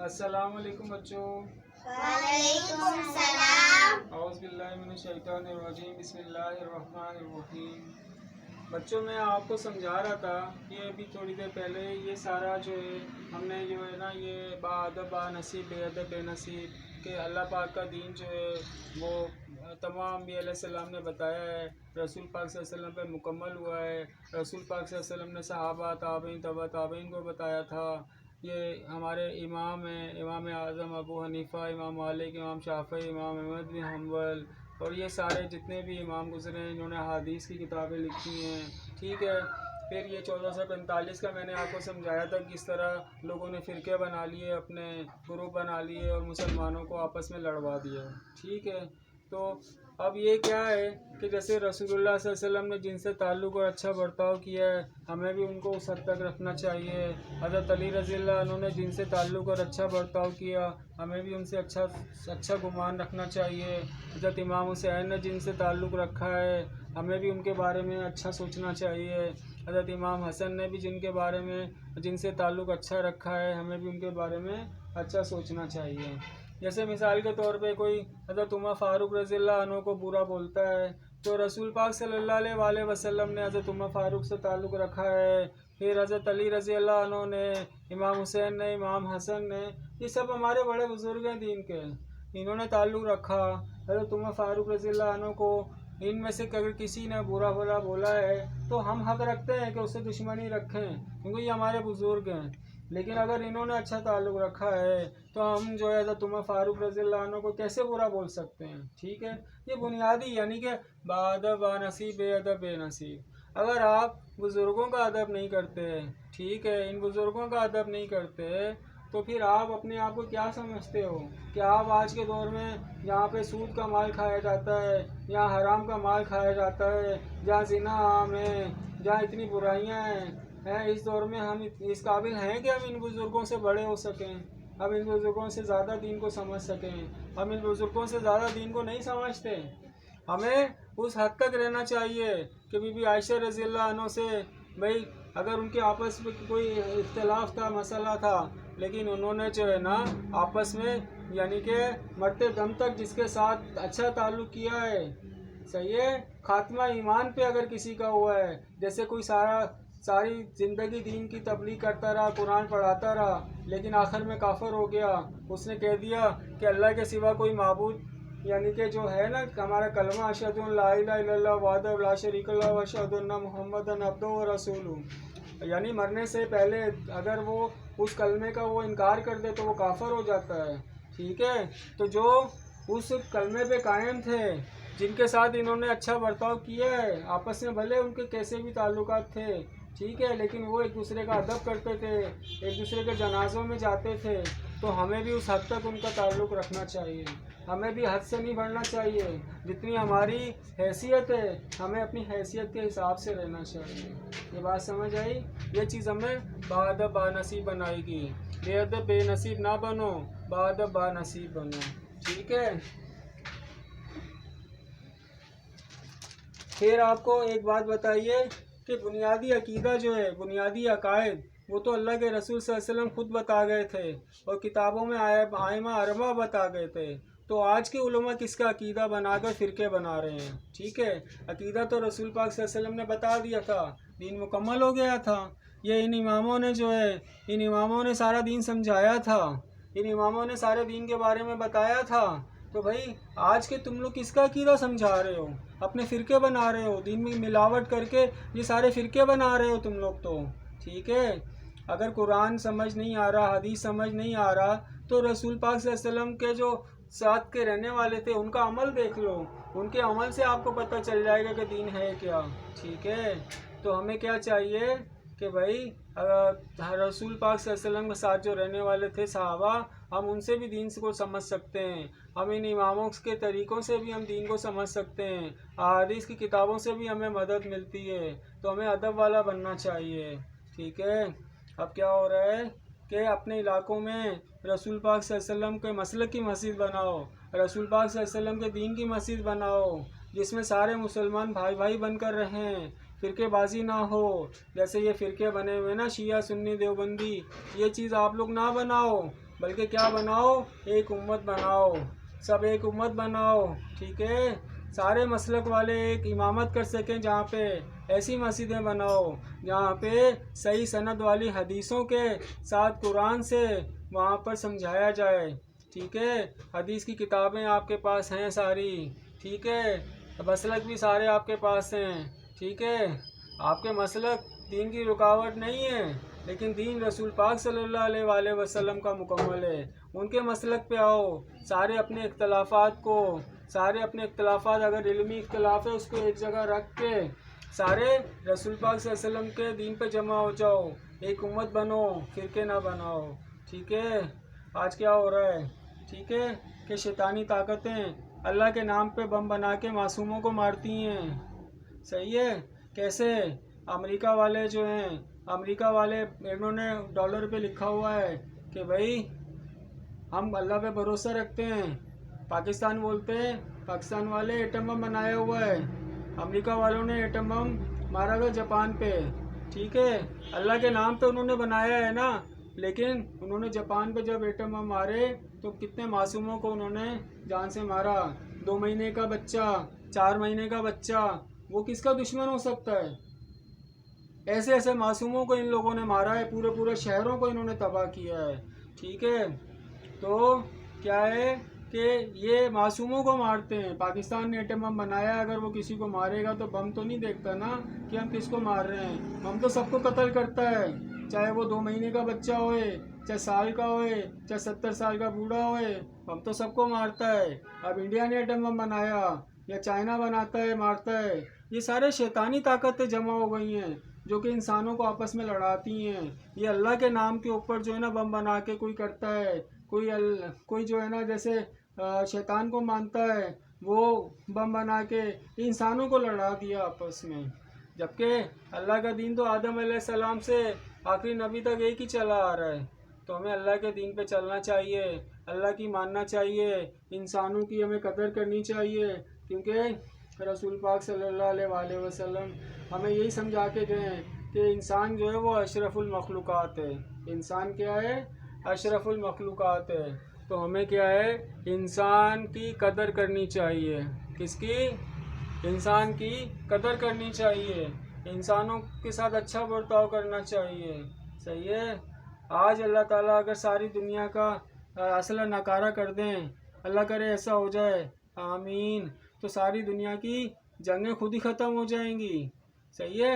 अस्सलाम वालेकुम बच्चों। वालेकुम सलाम। औज़ु बिल्लाहि मिनश शैतानिर रजीम, बिस्मिल्लाहिर्रहमानिर्रहीम। बच्चों, मैं आपको समझा रहा था कि अभी थोड़ी देर पहले ये सारा जो है हमने जो है ना ये बाअदब बानसीब बेअदब बेनसीब कि अल्लाह पाक का दीन जो है वो तमाम अम्बिया अलैहिस्सलाम ने बताया है, रसूल पाक सल्लल्लाहु अलैहि वसल्लम पे मुकम्मल हुआ है। रसूल पाक सल्लल्लाहु अलैहि वसल्लम ने सहाबा ताबईन तबा ताबईन को बताया था। ये हमारे इमाम हैं, इमाम आज़म अबू हनीफ़ा, इमाम मालिक, इमाम शाफ़ी, इमाम अहमद बिन हम्बल और ये सारे जितने भी इमाम गुज़रे हैं इन्होंने हदीस की किताबें लिखी हैं। ठीक है। फिर ये 1445 का मैंने आपको समझाया था किस तरह लोगों ने फ़िरके बना लिए, अपने ग्रुप बना लिए और मुसलमानों को आपस में लड़वा दिया। ठीक है। तो अब ये क्या है कि जैसे रसूलुल्लाह सल्लल्लाहु अलैहि वसल्लम ने जिनसे ताल्लुक़ और अच्छा बर्ताव किया है, हमें भी उनको उस हद तक रखना चाहिए। हज़रत अली रज़ियल्लाहु अन्हु ने जिनसे ताल्लुक़ और अच्छा बर्ताव किया, हमें भी उनसे अच्छा गुमान रखना चाहिए। हज़रत इमाम हुसैन ने जिनसे ताल्लुक़ रखा है, हमें भी उनके बारे में अच्छा सोचना चाहिए। हज़रत इमाम हसन ने भी जिनसे ताल्लुक़ अच्छा रखा है, हमें भी उनके बारे में अच्छा सोचना चाहिए। जैसे मिसाल के तौर पे कोई हज़रत उमर फ़ारूक रज़ियल्लाहु अन्हु को बुरा बोलता है तो रसूल पाक सल्लल्लाहु अलैहि वसल्लम ने हज़रत उमर फ़ारूक से ताल्लुक़ रखा है। फिर हज़रत अली रज़ियल्लाहु अन्हु ने, इमाम हुसैन ने, इमाम हसन ने, ये सब हमारे बड़े बुज़ुर्ग हैं दीन के, इन्होंने ताल्लुक़ रखा। हज़रत उमर फ़ारूक रज़ियल्लाहु अन्हु को इनमें से अगर किसी ने बुरा भला बोला है तो हम हक़ रखते हैं कि उससे दुश्मनी रखें, क्योंकि ये हमारे बुज़ुर्ग हैं। लेकिन अगर इन्होंने अच्छा ताल्लुक़ रखा है तो हम जो है हज़रत उमर फ़ारूक रज़ियल्लाहु अन्हु को कैसे बुरा बोल सकते हैं। ठीक है। ये बुनियादी यानी कि बाअदब बानसीब बेअदब बेनसीब। अगर आप बुज़ुर्गों का अदब नहीं करते, ठीक है, इन बुज़ुर्गों का अदब नहीं करते तो फिर आप अपने आप को क्या समझते हो कि आप आज के दौर में जहाँ पे सूद का माल खाया जाता है, जहाँ हराम का माल खाया जाता है, जहाँ ज़िना आम है, जहाँ इतनी बुराइयाँ हैं, इस दौर में हम इस काबिल हैं कि हम इन बुज़ुर्गों से बड़े हो सकें, हम इन बुज़ुर्गों से ज़्यादा दीन को समझ सकें। हम इन बुज़ुर्गों से ज़्यादा दीन को नहीं समझते। हमें उस हद तक रहना चाहिए कि बीबी आयशा रज़ियल्लाहु अन्हा से भाई अगर उनके आपस में कोई इख्तिलाफ था, मसला था, लेकिन उन्होंने जो है ना आपस में यानी कि मरते दम तक जिसके साथ अच्छा ताल्लुक़ किया है, सही है, खात्मा ईमान पे अगर किसी का हुआ है, जैसे कोई सारी ज़िंदगी दीन की तबलीग करता रहा, कुरान पढ़ाता रहा, लेकिन आखिर में काफिर हो गया, उसने कह दिया कि अल्लाह के सिवा कोई माबूद यानी कि जो है ना हमारा कलमा अशहदु अन ला इलाहा इल्लल्लाह वहदहु ला शरीका लहु व अशहदु अन्ना मुहम्मदन अब्दुहु व रसूलुहु, यानी मरने से पहले अगर वो उस कलमे का वो इनकार कर दे तो वो काफिर हो जाता है। ठीक है। तो जो उस कलमे पे कायम थे, जिनके साथ इन्होंने अच्छा बर्ताव किया है, आपस में भले उनके कैसे भी ताल्लुकात थे, ठीक है, लेकिन वो एक दूसरे का अदब करते थे, एक दूसरे के जनाज़ों में जाते थे, तो हमें भी उस हद तक उनका ताल्लुक़ रखना चाहिए। हमें भी हद से नहीं बढ़ना चाहिए। जितनी हमारी हैसियत है हमें अपनी हैसियत के हिसाब से रहना चाहिए। ये बात समझ आई। ये चीज़ हमें बाअदब बानसीब बनाएगी। बेअदब बेनसीब ना बनो, बाअदब बानसीब बनो। ठीक है। फिर आपको एक बात बताइए कि बुनियादी अकीदा जो है, बुनियादी अकायद, वो तो अल्लाह के रसूल सल्लल्लाहु अलैहि वसल्लम खुद बता गए थे और किताबों में आइमा अरबा बता गए थे। तो आज के उलमा किसका अकीदा बनाकर फ़िरके बना रहे हैं। ठीक है। अकीदा तो रसूल पाक सल्लल्लाहु अलैहि वसल्लम ने बता दिया था, दीन मुकम्मल हो गया था। ये इन इमामों ने जो है, इन इमामों ने सारा दीन समझाया था, इन इमामों ने सारे दीन के बारे में बताया था। तो भाई आज के तुम लोग किसका अकीदा समझा रहे हो, अपने फ़िरके बना रहे हो, दीन में मिलावट करके ये सारे फ़िरके बना रहे हो तुम लोग तो। ठीक है। अगर कुरान समझ नहीं आ रहा, हदीस समझ नहीं आ रहा, तो रसूल पाक सल्लल्लाहु अलैहि वसल्लम के जो साथ के रहने वाले थे उनका अमल देख लो, उनके अमल से आपको पता चल जाएगा कि दीन है क्या। ठीक है। तो हमें क्या चाहिए कि भाई रसूल पाक सल्लल्लाहु अलैहि वसल्लम के साथ जो रहने वाले थे सहाबा, हम उनसे भी दीन को समझ सकते हैं, हम इन इमामों के तरीक़ों से भी हम दीन को समझ सकते हैं, अहादीस की किताबों से भी हमें मदद मिलती है। तो हमें अदब वाला बनना चाहिए। ठीक है। अब क्या हो रहा है कि अपने इलाकों में रसूल पाक सल्लल्लाहु अलैहि वसल्लम के मसलक की मस्जिद बनाओ, रसूल पाक सल्लल्लाहु अलैहि वसल्लम के दीन की मस्जिद बनाओ, जिसमें सारे मुसलमान भाई भाई बनकर रहें, फ़िरकेबाजी ना हो। जैसे ये फ़िरके बने हुए ना शिया सुन्नी देवबंदी, ये चीज़ आप लोग ना बनाओ। بلکہ کیا بناؤ؟ ایک امت بناؤ، سب ایک امت بناؤ، ٹھیک ہے؟ سارے مسلک والے ایک امامت کر سکیں، جہاں پہ ایسی مسجدیں بناؤ جہاں پہ صحیح سند والی حدیثوں کے ساتھ قرآن سے وہاں پر سمجھایا جائے، ٹھیک ہے؟ حدیث کی کتابیں آپ کے پاس ہیں ساری، ٹھیک ہے؟ مسلک بھی سارے آپ کے پاس ہیں، ٹھیک ہے؟ آپ کے مسلک دین کی رکاوٹ نہیں ہے، لیکن دین رسول پاک صلی اللہ علیہ وآلہ وسلم کا مکمل ہے۔ ان کے مسلک پہ آؤ، سارے اپنے اختلافات اگر علمی اختلاف ہے اس کو ایک جگہ رکھ کے سارے رسول پاک صلی اللہ علیہ وسلم کے دین پہ جمع ہو جاؤ، ایک امت بنو، فرقے نہ بناؤ، ٹھیک ہے؟ آج کیا ہو رہا ہے، ٹھیک ہے؟ کہ شیطانی طاقتیں اللہ کے نام پہ بم بنا کے معصوموں کو مارتی ہیں، صحیح ہے؟ کیسے؟ امریکہ والے جو ہیں، امریکہ والے انہوں نے ڈالر پہ لکھا ہوا ہے کہ بھائی ہم اللہ پہ بھروسہ رکھتے ہیں، پاکستان بولتے ہیں، پاکستان والے ایٹم بم بنایا ہوا ہے، امریکہ والوں نے ایٹم بم مارا تھا جاپان پہ، ٹھیک ہے؟ اللہ کے نام پہ انہوں نے بنایا ہے نا، لیکن انہوں نے جاپان پہ جب ایٹم بم مارے تو کتنے معصوموں کو انہوں نے جان سے مارا، 2 مہینے کا بچہ، 4 مہینے کا بچہ، وہ کس کا دشمن ہو سکتا ہے؟ ایسے ایسے معصوموں کو ان لوگوں نے مارا ہے، پورے شہروں کو انہوں نے تباہ کیا ہے، ٹھیک ہے؟ تو کیا ہے کہ یہ معصوموں کو مارتے ہیں۔ پاکستان نے ایٹم بم بنایا، اگر وہ کسی کو مارے گا تو بم تو نہیں دیکھتا نا کہ ہم کس کو مار رہے ہیں، بم تو سب کو قتل کرتا ہے، چاہے وہ 2 مہینے کا بچہ ہوئے، چاہے سال کا ہوئے، چاہے 70 سال کا بوڑھا ہوئے، بم تو سب کو مارتا ہے۔ اب انڈیا نے ایٹم بم بنایا یا چائنا بناتا ہے، مارتا ہے، یہ سارے شیطانی طاقتیں جمع ہو گئی ہیں جو کہ انسانوں کو آپس میں لڑاتی ہیں۔ یہ اللہ کے نام کے اوپر جو ہے نا بم بنا کے کوئی کرتا ہے، کوئی جو ہے نا جیسے شیطان کو مانتا ہے، وہ بم بنا کے انسانوں کو لڑا دیا آپس میں، جبکہ اللہ کا دین تو آدم علیہ السلام سے آخری نبی تک ایک ہی چلا آ رہا ہے۔ تو ہمیں اللہ کے دین پہ چلنا چاہیے، اللہ کی ماننا چاہیے، انسانوں کی ہمیں قدر کرنی چاہیے، کیونکہ رسول پاک صلی اللہ علیہ وآلہ وسلم ہمیں یہی سمجھا کے گئے کہ انسان جو ہے وہ اشرف المخلوقات ہے۔ انسان کیا ہے؟ اشرف المخلوقات ہے۔ تو ہمیں کیا ہے؟ انسان کی قدر کرنی چاہیے۔ کس کی؟ انسان کی قدر کرنی چاہیے، انسانوں کے ساتھ اچھا برتاؤ کرنا چاہیے، صحیح ہے؟ آج اللہ تعالیٰ اگر ساری دنیا کا اسلحہ ناکارہ کر دیں، اللہ کرے ایسا ہو جائے، آمین، تو ساری دنیا کی جنگیں خود ہی ختم ہو جائیں گی، صحیح ہے؟